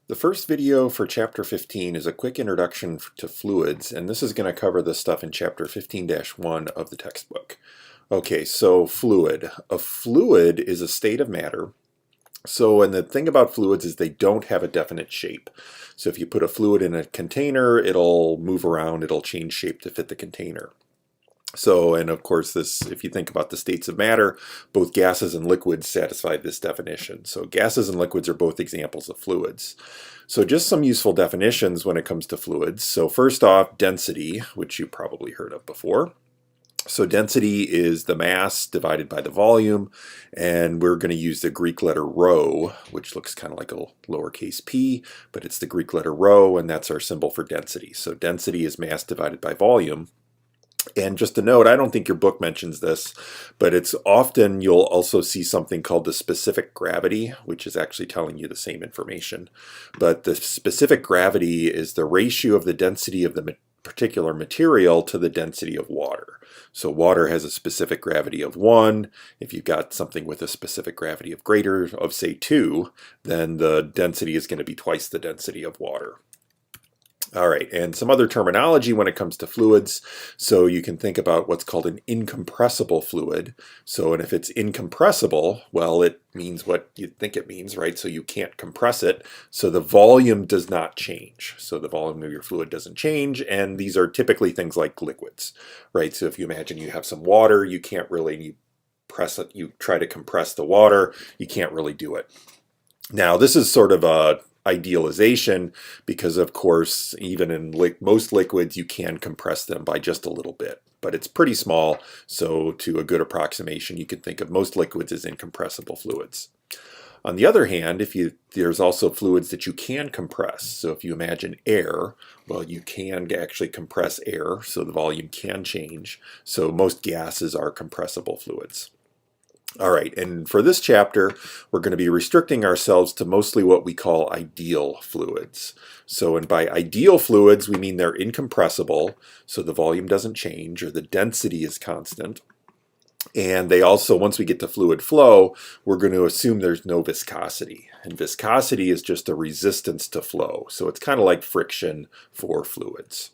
The first video for chapter 15 is a quick introduction to fluids, and this is going to cover the stuff in chapter 15-1 of the textbook. Okay, so fluid. A fluid is a state of matter. And the thing about fluids is they don't have a definite shape. So if you put a fluid in a container, it'll move around, it'll change shape to fit the container. And of course, if you think about the states of matter, both gases and liquids satisfy this definition. So gases and liquids are both examples of fluids. So just some useful definitions when it comes to fluids. So first off, density, which you probably heard of before. So density is the mass divided by the volume, and we're going to use the Greek letter rho, which looks kind of like a lowercase p, but it's the Greek letter rho, and that's our symbol for density. So density is mass divided by volume. And just a note, I don't think your book mentions this, but it's often you'll also see something called the specific gravity, which is actually telling you the same information. But the specific gravity is the ratio of the density of the particular material to the density of water. So water has a specific gravity of 1. If you've got something with a specific gravity of greater of, say, 2, then the density is going to be twice the density of water. All right, and some other terminology when it comes to fluids. So you can think about what's called an incompressible fluid. And if it's incompressible, well, it means what you think it means, right? So you can't compress it. So the volume does not change. So the volume of your fluid doesn't change. And these are typically things like liquids, right? So if you imagine you have some water, you can't really press it. You try to compress the water, you can't really do it. Now, this is sort of a idealization because, of course, even in most liquids, you can compress them by just a little bit, but it's pretty small. So to a good approximation, you can think of most liquids as incompressible fluids. On the other hand, there's also fluids that you can compress. So if you imagine air, well, you can actually compress air, so the volume can change. So most gases are compressible fluids. All right, and for this chapter, we're going to be restricting ourselves to mostly what we call ideal fluids. And by ideal fluids, we mean they're incompressible, so the volume doesn't change or the density is constant. And they also, once we get to fluid flow, we're going to assume there's no viscosity. And viscosity is just a resistance to flow. So it's kind of like friction for fluids.